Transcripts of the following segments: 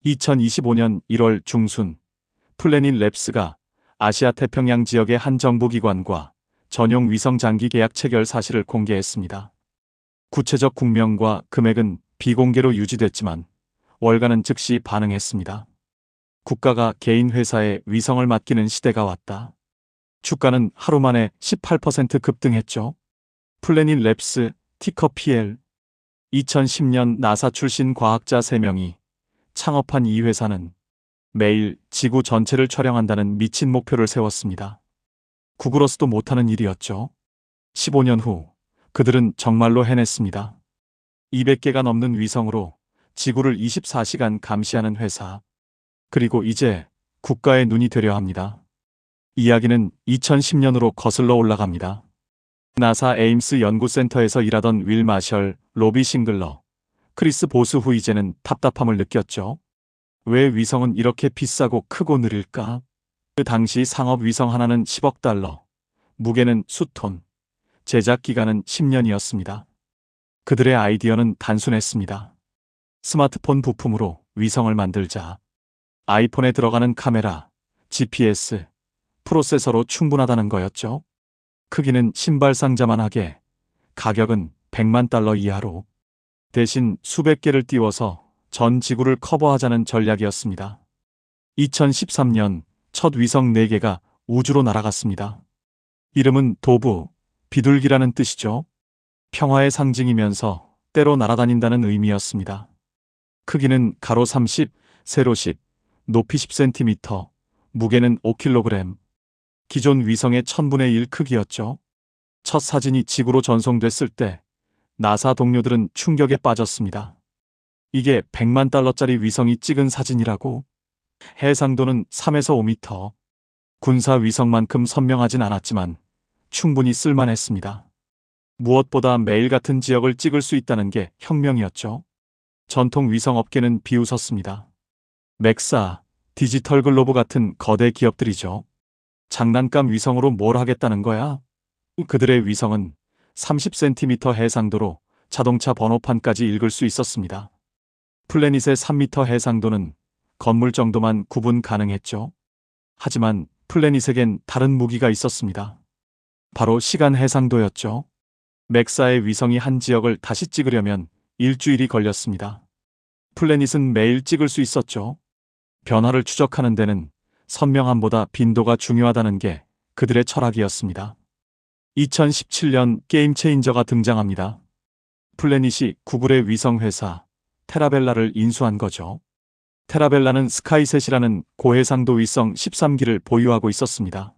2025년 1월 중순, 플래닛 랩스가 아시아 태평양 지역의 한 정부기관과 전용 위성 장기 계약 체결 사실을 공개했습니다. 구체적 국명과 금액은 비공개로 유지됐지만 월가는 즉시 반응했습니다. 국가가 개인 회사에 위성을 맡기는 시대가 왔다. 주가는 하루 만에 18% 급등했죠. 플래닛 랩스, 티커 PL. 2010년 나사 출신 과학자 3명이 창업한 이 회사는 매일 지구 전체를 촬영한다는 미친 목표를 세웠습니다. 구글어스도 못하는 일이었죠. 15년 후 그들은 정말로 해냈습니다. 200개가 넘는 위성으로 지구를 24시간 감시하는 회사. 그리고 이제 국가의 눈이 되려 합니다. 이야기는 2010년으로 거슬러 올라갑니다. 나사 에임스 연구센터에서 일하던 윌 마셜, 로비 싱글러, 크리스 보스 후 이제는 답답함을 느꼈죠. 왜 위성은 이렇게 비싸고 크고 느릴까? 그 당시 상업 위성 하나는 10억 달러, 무게는 수톤, 제작 기간은 10년이었습니다. 그들의 아이디어는 단순했습니다. 스마트폰 부품으로 위성을 만들자. 아이폰에 들어가는 카메라, GPS, 프로세서로 충분하다는 거였죠. 크기는 신발 상자만 하게, 가격은 100만 달러 이하로. 대신 수백 개를 띄워서 전 지구를 커버하자는 전략이었습니다. 2013년 첫 위성 4개가 우주로 날아갔습니다. 이름은 도브, 비둘기라는 뜻이죠. 평화의 상징이면서 때로 날아다닌다는 의미였습니다. 크기는 가로 30, 세로 10, 높이 10cm, 무게는 5kg. 기존 위성의 1000분의 1 크기였죠. 첫 사진이 지구로 전송됐을 때 나사 동료들은 충격에 빠졌습니다. 이게 100만 달러짜리 위성이 찍은 사진이라고? 해상도는 3에서 5m. 군사 위성만큼 선명하진 않았지만 충분히 쓸만했습니다. 무엇보다 매일 같은 지역을 찍을 수 있다는 게 혁명이었죠. 전통 위성 업계는 비웃었습니다. 맥사, 디지털 글로브 같은 거대 기업들이죠. 장난감 위성으로 뭘 하겠다는 거야? 그들의 위성은 30cm 해상도로 자동차 번호판까지 읽을 수 있었습니다. 플래닛의 3m 해상도는 건물 정도만 구분 가능했죠. 하지만 플래닛에겐 다른 무기가 있었습니다. 바로 시간 해상도였죠. 맥사의 위성이 한 지역을 다시 찍으려면 일주일이 걸렸습니다. 플래닛은 매일 찍을 수 있었죠. 변화를 추적하는 데는 선명함보다 빈도가 중요하다는 게 그들의 철학이었습니다. 2017년 게임 체인저가 등장합니다. 플래닛이 구글의 위성회사 테라벨라를 인수한 거죠. 테라벨라는 스카이셋이라는 고해상도 위성 13기를 보유하고 있었습니다.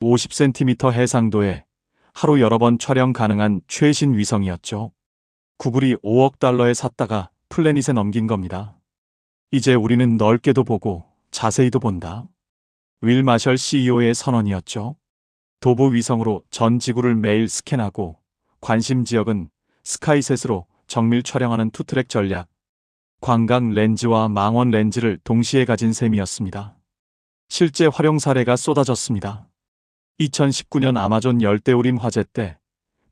50cm 해상도에 하루 여러 번 촬영 가능한 최신 위성이었죠. 구글이 5억 달러에 샀다가 플래닛에 넘긴 겁니다. 이제 우리는 넓게도 보고 자세히도 본다. 윌 마셜 CEO의 선언이었죠. 도브 위성으로 전 지구를 매일 스캔하고 관심 지역은 스카이셋으로 정밀 촬영하는 투트랙 전략. 광각 렌즈와 망원 렌즈를 동시에 가진 셈이었습니다. 실제 활용 사례가 쏟아졌습니다. 2019년 아마존 열대우림 화재 때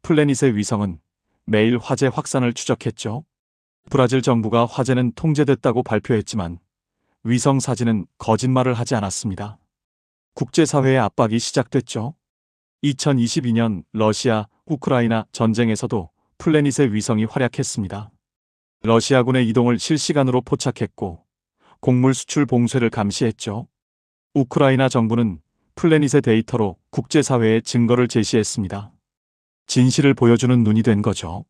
플래닛의 위성은 매일 화재 확산을 추적했죠. 브라질 정부가 화재는 통제됐다고 발표했지만 위성 사진은 거짓말을 하지 않았습니다. 국제사회의 압박이 시작됐죠. 2022년 러시아, 우크라이나 전쟁에서도 플래닛의 위성이 활약했습니다. 러시아군의 이동을 실시간으로 포착했고 곡물 수출 봉쇄를 감시했죠. 우크라이나 정부는 플래닛의 데이터로 국제사회에 증거를 제시했습니다. 진실을 보여주는 눈이 된 거죠.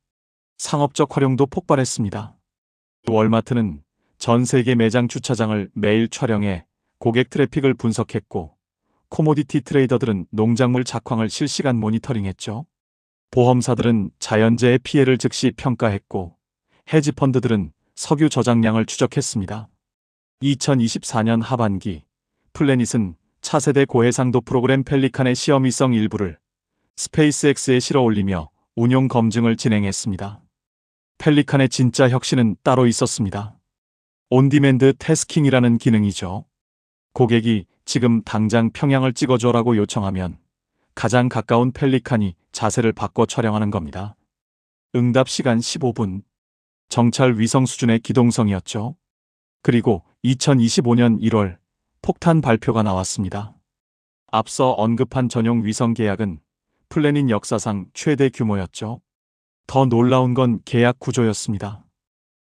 상업적 활용도 폭발했습니다. 월마트는 전 세계 매장 주차장을 매일 촬영해 고객 트래픽을 분석했고 코모디티 트레이더들은 농작물 작황을 실시간 모니터링했죠. 보험사들은 자연재해 피해를 즉시 평가했고 헤지펀드들은 석유 저장량을 추적했습니다. 2024년 하반기 플래닛은 차세대 고해상도 프로그램 펠리칸의 시험 위성 일부를 스페이스X에 실어 올리며 운용 검증을 진행했습니다. 펠리칸의 진짜 혁신은 따로 있었습니다. 온디맨드 태스킹이라는 기능이죠. 고객이 지금 당장 평양을 찍어줘라고 요청하면 가장 가까운 펠리칸이 자세를 바꿔 촬영하는 겁니다. 응답 시간 15분. 정찰 위성 수준의 기동성이었죠. 그리고 2025년 1월 폭탄 발표가 나왔습니다. 앞서 언급한 전용 위성 계약은 플래닛 역사상 최대 규모였죠. 더 놀라운 건 계약 구조였습니다.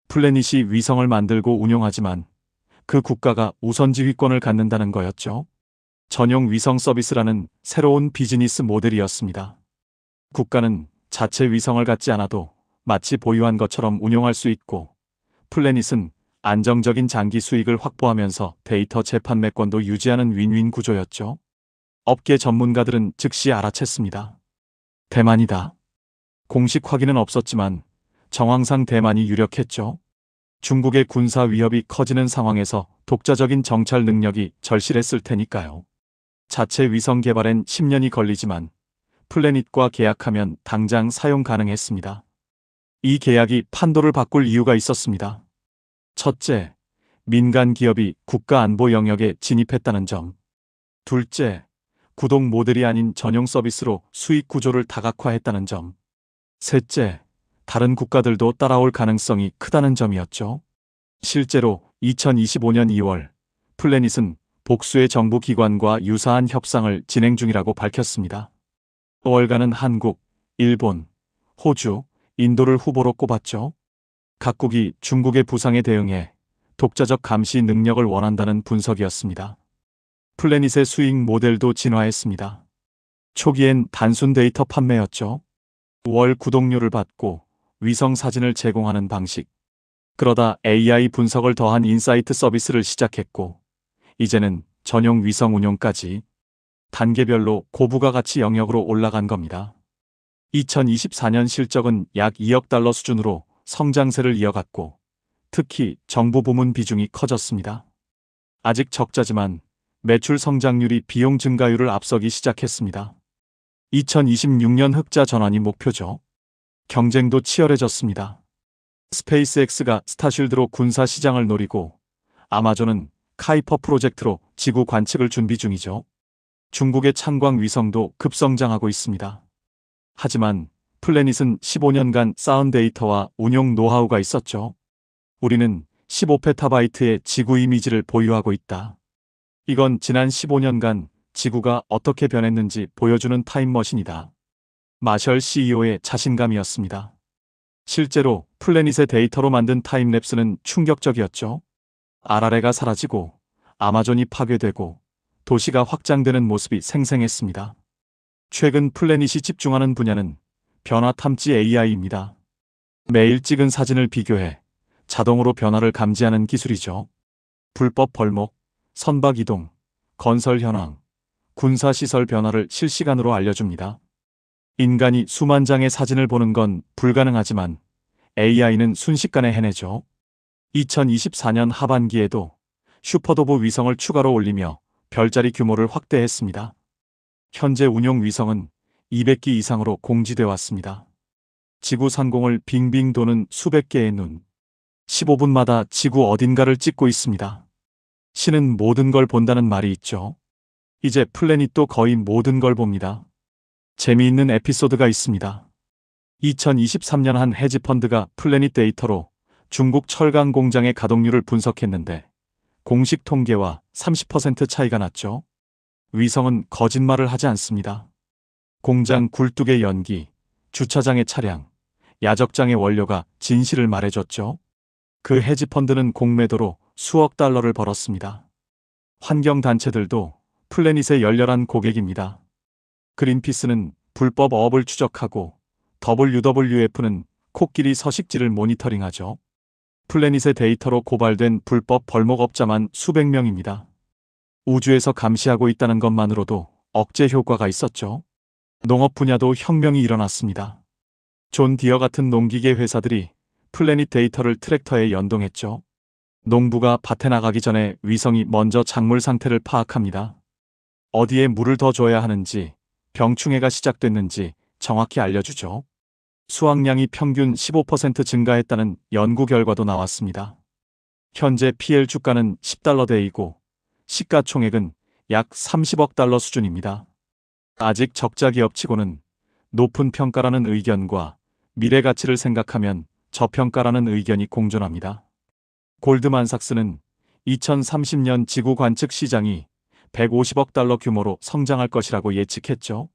플래닛이 위성을 만들고 운용하지만 그 국가가 우선지휘권을 갖는다는 거였죠. 전용 위성 서비스라는 새로운 비즈니스 모델이었습니다. 국가는 자체 위성을 갖지 않아도 마치 보유한 것처럼 운용할 수 있고, 플래닛은 안정적인 장기 수익을 확보하면서 데이터 재판매권도 유지하는 윈윈 구조였죠. 업계 전문가들은 즉시 알아챘습니다. 대만이다. 공식 확인은 없었지만 정황상 대만이 유력했죠. 중국의 군사 위협이 커지는 상황에서 독자적인 정찰 능력이 절실했을 테니까요. 자체 위성 개발엔 10년이 걸리지만 플래닛과 계약하면 당장 사용 가능했습니다. 이 계약이 판도를 바꿀 이유가 있었습니다. 첫째, 민간 기업이 국가 안보 영역에 진입했다는 점. 둘째, 구독 모델이 아닌 전용 서비스로 수익 구조를 다각화했다는 점. 셋째, 다른 국가들도 따라올 가능성이 크다는 점이었죠. 실제로 2025년 2월 플래닛은 복수의 정부 기관과 유사한 협상을 진행 중이라고 밝혔습니다. 5월간은 한국, 일본, 호주, 인도를 후보로 꼽았죠. 각국이 중국의 부상에 대응해 독자적 감시 능력을 원한다는 분석이었습니다. 플래닛의 수익 모델도 진화했습니다. 초기엔 단순 데이터 판매였죠. 월 구독료를 받고 위성 사진을 제공하는 방식. 그러다 AI 분석을 더한 인사이트 서비스를 시작했고, 이제는 전용 위성 운용까지 단계별로 고부가가치 영역으로 올라간 겁니다. 2024년 실적은 약 2억 달러 수준으로 성장세를 이어갔고, 특히 정부 부문 비중이 커졌습니다. 아직 적자지만 매출 성장률이 비용 증가율을 앞서기 시작했습니다. 2026년 흑자 전환이 목표죠. 경쟁도 치열해졌습니다. 스페이스X가 스타쉴드로 군사 시장을 노리고, 아마존은 카이퍼 프로젝트로 지구 관측을 준비 중이죠. 중국의 창광 위성도 급성장하고 있습니다. 하지만 플래닛은 15년간 쌓은 데이터와 운용 노하우가 있었죠. 우리는 15페타바이트의 지구 이미지를 보유하고 있다. 이건 지난 15년간 지구가 어떻게 변했는지 보여주는 타임머신이다. 마셜 CEO의 자신감이었습니다. 실제로 플래닛의 데이터로 만든 타임랩스는 충격적이었죠. 아라레가 사라지고 아마존이 파괴되고 도시가 확장되는 모습이 생생했습니다. 최근 플래닛이 집중하는 분야는 변화 탐지 AI입니다. 매일 찍은 사진을 비교해 자동으로 변화를 감지하는 기술이죠. 불법 벌목, 선박 이동, 건설 현황, 군사시설 변화를 실시간으로 알려줍니다. 인간이 수만 장의 사진을 보는 건 불가능하지만 AI는 순식간에 해내죠. 2024년 하반기에도 슈퍼도브 위성을 추가로 올리며 별자리 규모를 확대했습니다. 현재 운용 위성은 200기 이상으로 공지돼 왔습니다. 지구 상공을 빙빙 도는 수백 개의 눈. 15분마다 지구 어딘가를 찍고 있습니다. 신은 모든 걸 본다는 말이 있죠. 이제 플래닛도 거의 모든 걸 봅니다. 재미있는 에피소드가 있습니다. 2023년 한 헤지펀드가 플래닛 데이터로 중국 철강 공장의 가동률을 분석했는데 공식 통계와 30% 차이가 났죠. 위성은 거짓말을 하지 않습니다. 공장 굴뚝의 연기, 주차장의 차량, 야적장의 원료가 진실을 말해줬죠. 그 헤지펀드는 공매도로 수억 달러를 벌었습니다. 환경단체들도 플래닛의 열렬한 고객입니다. 그린피스는 불법 어업을 추적하고 WWF는 코끼리 서식지를 모니터링하죠. 플래닛의 데이터로 고발된 불법 벌목업자만 수백 명입니다. 우주에서 감시하고 있다는 것만으로도 억제 효과가 있었죠. 농업 분야도 혁명이 일어났습니다. 존 디어 같은 농기계 회사들이 플래닛 데이터를 트랙터에 연동했죠. 농부가 밭에 나가기 전에 위성이 먼저 작물 상태를 파악합니다. 어디에 물을 더 줘야 하는지, 병충해가 시작됐는지 정확히 알려주죠. 수확량이 평균 15% 증가했다는 연구 결과도 나왔습니다. 현재 PL 주가는 10달러대이고 시가총액은 약 30억 달러 수준입니다. 아직 적자 기업치고는 높은 평가라는 의견과 미래 가치를 생각하면 저평가라는 의견이 공존합니다. 골드만삭스는 2030년 지구 관측 시장이 150억 달러 규모로 성장할 것이라고 예측했죠.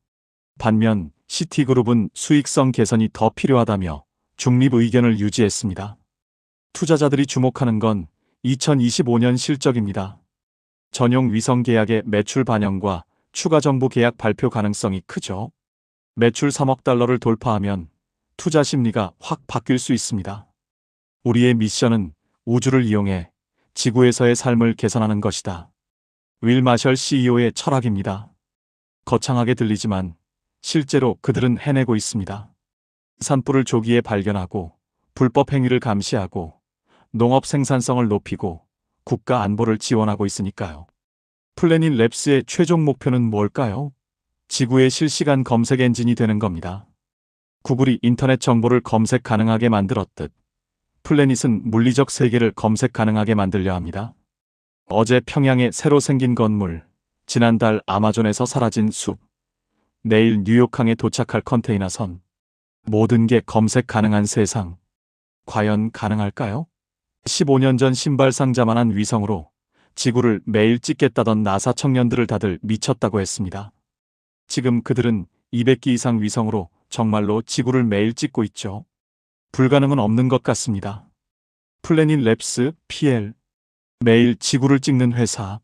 반면 시티그룹은 수익성 개선이 더 필요하다며 중립 의견을 유지했습니다. 투자자들이 주목하는 건 2025년 실적입니다. 전용 위성 계약의 매출 반영과 추가 정부 계약 발표 가능성이 크죠. 매출 3억 달러를 돌파하면 투자 심리가 확 바뀔 수 있습니다. 우리의 미션은 우주를 이용해 지구에서의 삶을 개선하는 것이다. 윌 마셜 CEO의 철학입니다. 거창하게 들리지만 실제로 그들은 해내고 있습니다. 산불을 조기에 발견하고 불법 행위를 감시하고 농업 생산성을 높이고 국가 안보를 지원하고 있으니까요. 플래닛 랩스의 최종 목표는 뭘까요? 지구의 실시간 검색 엔진이 되는 겁니다. 구글이 인터넷 정보를 검색 가능하게 만들었듯 플래닛은 물리적 세계를 검색 가능하게 만들려 합니다. 어제 평양에 새로 생긴 건물, 지난달 아마존에서 사라진 숲, 내일 뉴욕항에 도착할 컨테이너선, 모든 게 검색 가능한 세상. 과연 가능할까요? 15년 전 신발 상자만한 위성으로 지구를 매일 찍겠다던 나사 청년들을 다들 미쳤다고 했습니다. 지금 그들은 200기 이상 위성으로 정말로 지구를 매일 찍고 있죠. 불가능은 없는 것 같습니다. 플래닛 랩스, PL. 매일 지구를 찍는 회사.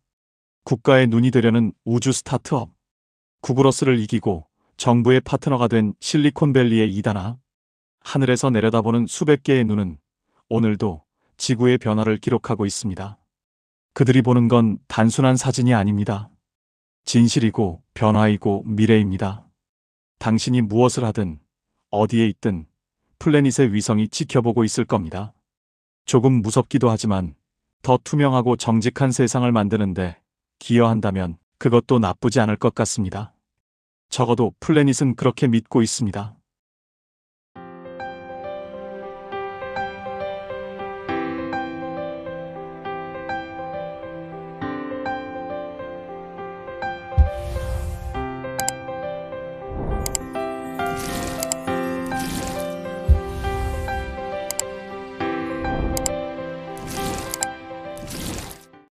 국가의 눈이 되려는 우주 스타트업. 구글어스를 이기고 정부의 파트너가 된 실리콘밸리의 이단아. 하늘에서 내려다보는 수백 개의 눈은 오늘도 지구의 변화를 기록하고 있습니다. 그들이 보는 건 단순한 사진이 아닙니다. 진실이고 변화이고 미래입니다. 당신이 무엇을 하든 어디에 있든 플래닛의 위성이 지켜보고 있을 겁니다. 조금 무섭기도 하지만 더 투명하고 정직한 세상을 만드는데 기여한다면 그것도 나쁘지 않을 것 같습니다. 적어도 플래닛은 그렇게 믿고 있습니다.